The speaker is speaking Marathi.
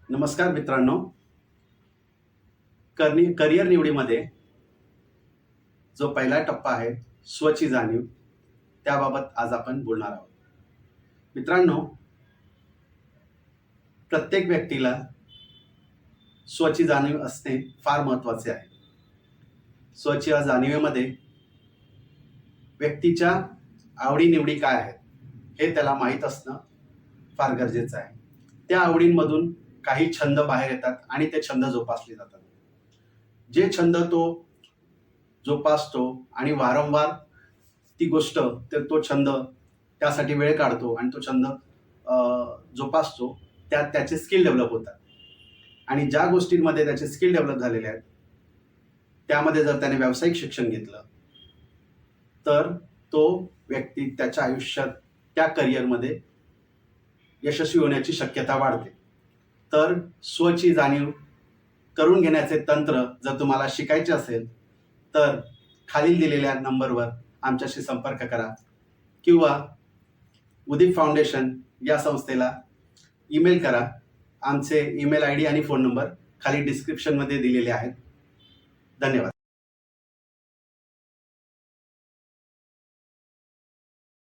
नमस्कार मित्रांनो, करिअर निवडीमध्ये जो पहिला टप्पा आहे स्वची जाणीव, त्याबाबत आज आपण बोलणार आहोत. मित्रांनो, प्रत्येक व्यक्तीला स्वची जाणीव असणे फार महत्त्वाचे आहे. स्वच्या जाणीवेमध्ये व्यक्तीच्या आवडीनिवडी काय आहेत हे त्याला माहीत असणं फार गरजेचं आहे. त्या आवडींमधून काही छंद बाहेर येतात आणि ते छंद जोपासले जातात. जे छंद तो जोपासतो आणि वारंवार ती गोष्ट तो छंद त्यासाठी वेळ काढतो आणि तो छंद जोपासतो, त्यात त्याचे स्किल डेव्हलप होतात. आणि ज्या गोष्टींमध्ये त्याचे स्किल डेव्हलप झालेले आहेत त्यामध्ये जर त्याने व्यावसायिक शिक्षण घेतलं तर तो व्यक्ती त्याच्या आयुष्यात त्या करिअरमध्ये यशस्वी होण्याची शक्यता वाढते. तर स्वची जाणीव करून घेण्याचे तंत्र जर तुम्हाला शिकायचे असेल तर खालील दिलेल्या नंबरवर आमच्याशी संपर्क करा किंवा उदीप फाउंडेशन या संस्थेला ईमेल करा. आमचे ईमेल ID आणि फोन नंबर खाली डिस्क्रिप्शनमध्ये दिलेले आहेत. धन्यवाद.